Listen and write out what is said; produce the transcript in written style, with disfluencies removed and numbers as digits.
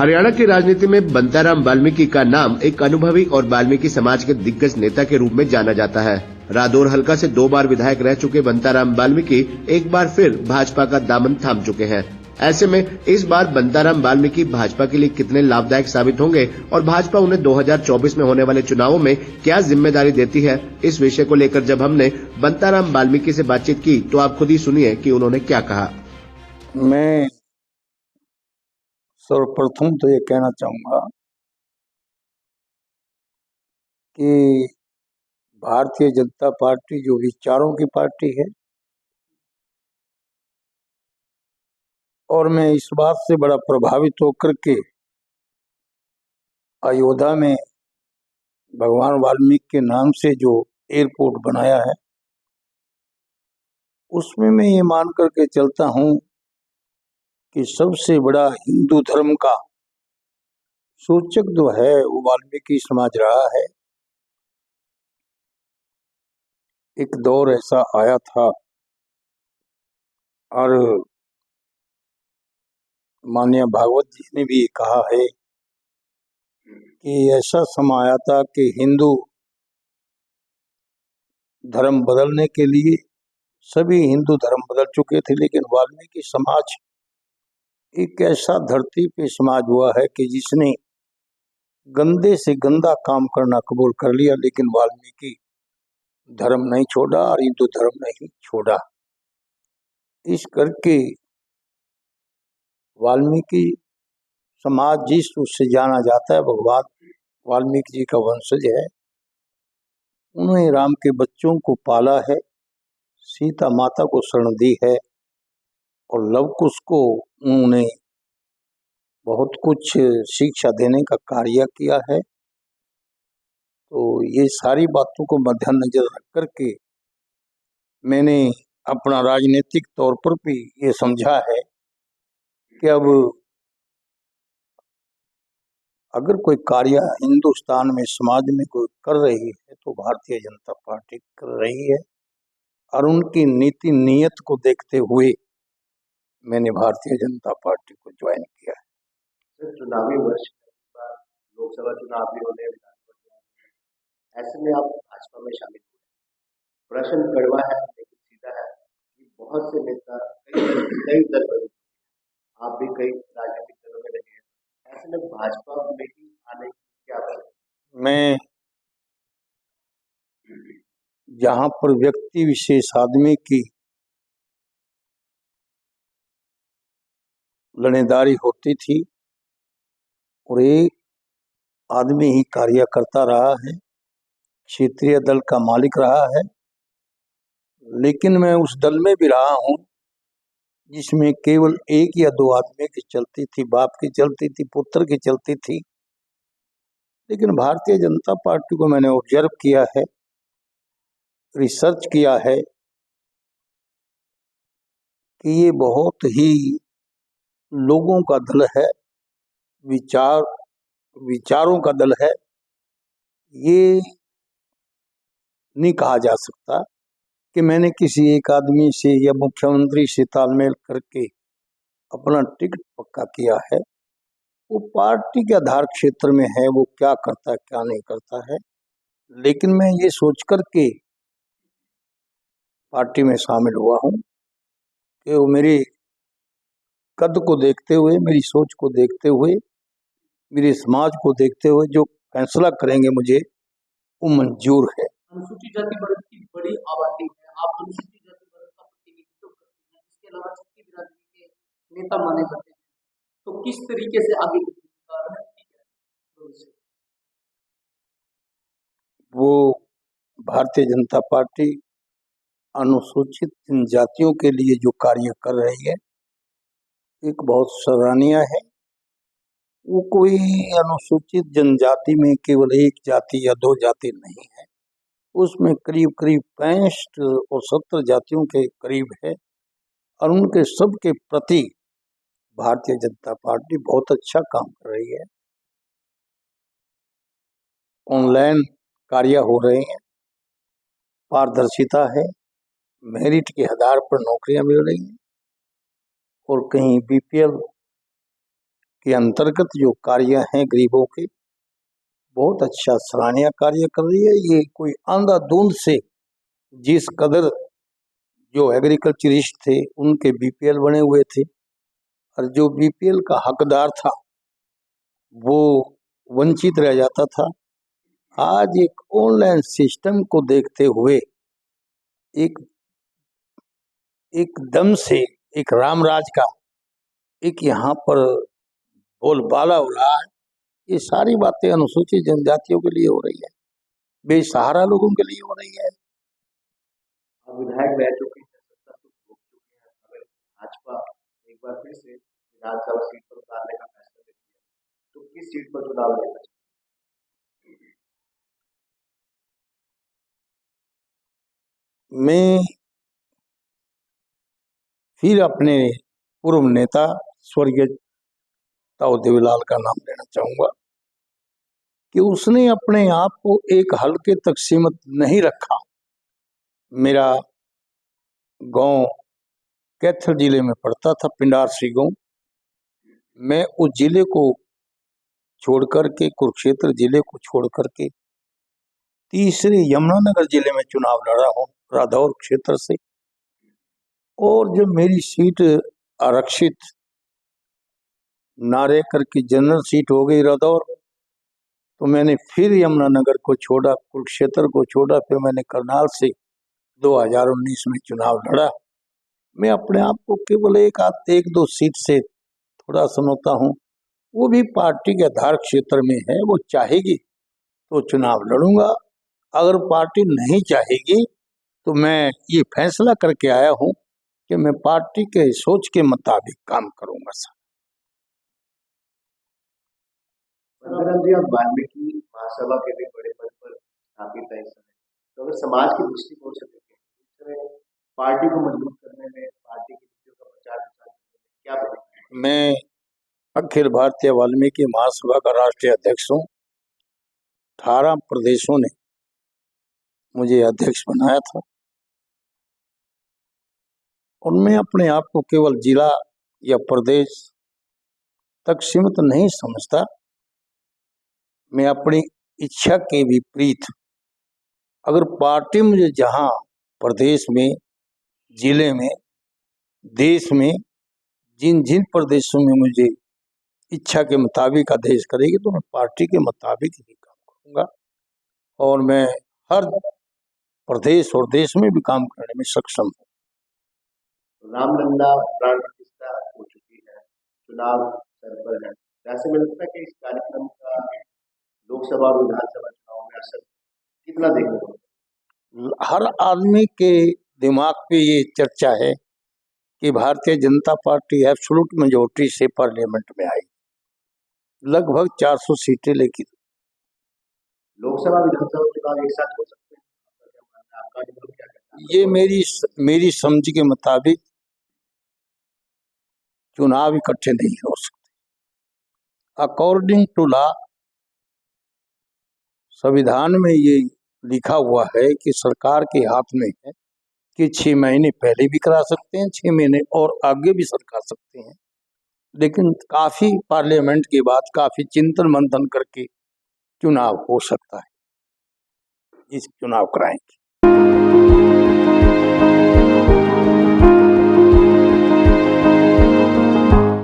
हरियाणा की राजनीति में बंताराम वाल्मीकि का नाम एक अनुभवी और वाल्मीकि समाज के दिग्गज नेता के रूप में जाना जाता है। रादौर हलका से 2 बार विधायक रह चुके बंताराम वाल्मीकि एक बार फिर भाजपा का दामन थाम चुके हैं। ऐसे में इस बार बंताराम वाल्मीकि भाजपा के लिए कितने लाभदायक साबित होंगे और भाजपा उन्हें 2024 में होने वाले चुनावों में क्या जिम्मेदारी देती है, इस विषय को लेकर जब हमने बंताराम वाल्मीकि से बातचीत की तो आप खुद ही सुनिए कि उन्होंने क्या कहा। मैं सर्वप्रथम तो ये कहना चाहूंगा कि भारतीय जनता पार्टी जो विचारों की पार्टी है और मैं इस बात से बड़ा प्रभावित होकर के अयोध्या में भगवान वाल्मीकि के नाम से जो एयरपोर्ट बनाया है उसमें मैं ये मान करके चलता हूँ कि सबसे बड़ा हिंदू धर्म का सूचक जो है वो वाल्मीकि समाज रहा है। एक दौर ऐसा आया था और माननीय भागवत जी ने भी कहा है कि ऐसा समय आया था कि हिंदू धर्म बदलने के लिए सभी हिंदू धर्म बदल चुके थे, लेकिन वाल्मीकि समाज एक ऐसा धरती पे समाज हुआ है कि जिसने गंदे से गंदा काम करना कबूल कर लिया, लेकिन वाल्मीकि धर्म नहीं छोड़ा और हिंदू धर्म नहीं छोड़ा। इस करके वाल्मीकि समाज जिस उससे जाना जाता है, भगवान वाल्मीकि जी का वंशज है। उन्होंने राम के बच्चों को पाला है, सीता माता को शरण दी है और लव कुश को उन्होंने बहुत कुछ शिक्षा देने का कार्य किया है। तो ये सारी बातों को मद्देनजर रख करके मैंने अपना राजनीतिक तौर पर भी ये समझा है कि अब अगर कोई कार्य हिंदुस्तान में समाज में कोई कर रही है तो भारतीय जनता पार्टी कर रही है और उनकी नीति नीयत को देखते हुए मैंने भारतीय जनता पार्टी को ज्वाइन किया है। चुनावी वर्ष लोकसभा चुनाव भी होने, ऐसे में आप भाजपा में शामिल हुए। प्रश्न कड़वा है लेकिन सीधा है कि बहुत से नेता कई दल बदल, आप भी कई राजनीतिक दलों में रहे हैं। ऐसे में भाजपा में ही आने की क्या वजह? मैं जहां पर व्यक्ति विशेष आदमी की लड़ेदारी होती थी और एक आदमी ही कार्य करता रहा है, क्षेत्रीय दल का मालिक रहा है, लेकिन मैं उस दल में भी रहा हूं जिसमें केवल 1 या 2 आदमी की चलती थी, बाप की चलती थी, पुत्र की चलती थी। लेकिन भारतीय जनता पार्टी को मैंने ऑब्जर्व किया है, रिसर्च किया है कि ये बहुत ही लोगों का दल है, विचारों का दल है। ये नहीं कहा जा सकता कि मैंने किसी एक आदमी से या मुख्यमंत्री से तालमेल करके अपना टिकट पक्का किया है। वो पार्टी के आधार क्षेत्र में है, वो क्या करता है क्या नहीं करता है, लेकिन मैं ये सोच करके पार्टी में शामिल हुआ हूँ कि वो मेरे कद को देखते हुए, मेरी सोच को देखते हुए, मेरे समाज को देखते हुए जो फैसला करेंगे मुझे वो मंजूर है। अनुसूचित जाति वर्ग की बड़ी आबादी है, आप अनुसूचित जाति वर्ग का प्रतिनिधित्व करते हैं, इसके अलावा छत्तीस बिरादरी के नेता माने जाते हैं, तो किस तरीके से आगे वो भारतीय जनता पार्टी अनुसूचित जनजातियों के लिए जो कार्य कर रही है एक बहुत सराहनीय है। वो कोई अनुसूचित जनजाति में केवल 1 जाति या 2 जाति नहीं है, उसमें करीब करीब 65 और 70 जातियों के करीब है और उनके सबके प्रति भारतीय जनता पार्टी बहुत अच्छा काम कर रही है। ऑनलाइन कार्य हो रहे हैं, पारदर्शिता है, मेरिट के आधार पर नौकरियां मिल रही हैं और कहीं बीपीएल के अंतर्गत जो कार्य हैं गरीबों के, बहुत अच्छा सराहनीय कार्य कर रही है। ये कोई अंधाधुंध से जिस कदर जो एग्रीकल्चरिस्ट थे उनके बीपीएल बने हुए थे और जो बीपीएल का हकदार था वो वंचित रह जाता था, आज एक ऑनलाइन सिस्टम को देखते हुए एक एकदम से एक रामराज का एक यहाँ पर बोलबाला हो रहा है। ये सारी बातें अनुसूचित जनजातियों के लिए हो रही है, बेसहारा लोगों के लिए हो रही है। अब विधायक रह चुके हैं, सत्ता से भोग चुके हैं, अगर भाजपा एक बार फिर से विधानसभा सीट पर उतारने का फैसला लेती है तो किस सीट पर चुनाव लड़ना चाहिए? मैं फिर अपने पूर्व नेता स्वर्गीय ताऊ देवीलाल का नाम लेना चाहूंगा कि उसने अपने आप को एक हलके तक सीमित नहीं रखा। मेरा गांव कैथल जिले में पड़ता था, पिंडार सी गांव। मैं उस जिले को छोड़ करके, कुरुक्षेत्र जिले को छोड़ करके तीसरे यमुनानगर जिले में चुनाव लड़ा हूँ, रादौर क्षेत्र से। और जब मेरी सीट आरक्षित ना रह करके जनरल सीट हो गई रादौर, तो मैंने फिर यमुनानगर को छोड़ा, कुरुक्षेत्र को छोड़ा, फिर मैंने करनाल से 2019 में चुनाव लड़ा। मैं अपने आप को केवल एक दो सीट से थोड़ा समझता हूँ, वो भी पार्टी के आधार क्षेत्र में है। वो चाहेगी तो चुनाव लड़ूंगा, अगर पार्टी नहीं चाहेगी तो मैं ये फैसला करके आया हूँ कि मैं पार्टी के सोच के मुताबिक काम करूंगा। सर, बंदाराम जी, आप वाल्मीकि महासभा के भी बड़े पद पर स्थापित है इस समय, तो अगर समाज की दृष्टिकोण से देखें इस समय पार्टी को मजबूत करने में, पार्टी की नीतियों का प्रचार प्रसार करने में क्या बदलाव? मैं अखिल भारतीय वाल्मीकि महासभा का राष्ट्रीय अध्यक्ष हूँ। 18 प्रदेशों ने मुझे अध्यक्ष बनाया था और मैं अपने आप को केवल जिला या प्रदेश तक सीमित नहीं समझता। मैं अपनी इच्छा के विपरीत अगर पार्टी मुझे जहां प्रदेश में, जिले में, देश में, जिन जिन प्रदेशों में मुझे इच्छा के मुताबिक आदेश करेगी तो मैं पार्टी के मुताबिक ही काम करूंगा और मैं हर प्रदेश और देश में भी काम करने में सक्षम हूँ। रामलला प्राण प्रतिष्ठा हो चुकी है, चुनाव सर पर है, ऐसे में लगता है कि इस कार्यक्रम का लोकसभा और विधानसभा चुनाव में असर कितना देखने को मिलेगा? हर आदमी के दिमाग पे ये चर्चा है कि Bharatiya Janata party absolute majority से पार्लियामेंट में आई, लगभग 400 सीटें लेकर। लोकसभा विधानसभा चुनाव एक साथ हो सकते हैं, आपका अनुभव क्या कहता है? ये मेरी समझ के मुताबिक चुनाव इकट्ठे नहीं हो सकते। अकॉर्डिंग टू लॉ, संविधान में ये लिखा हुआ है कि सरकार के हाथ में है कि 6 महीने पहले भी करा सकते हैं, 6 महीने और आगे भी सरका सकते हैं, लेकिन काफी पार्लियामेंट के बाद काफी चिंतन मंथन करके चुनाव हो सकता है। इस चुनाव कराएंगे।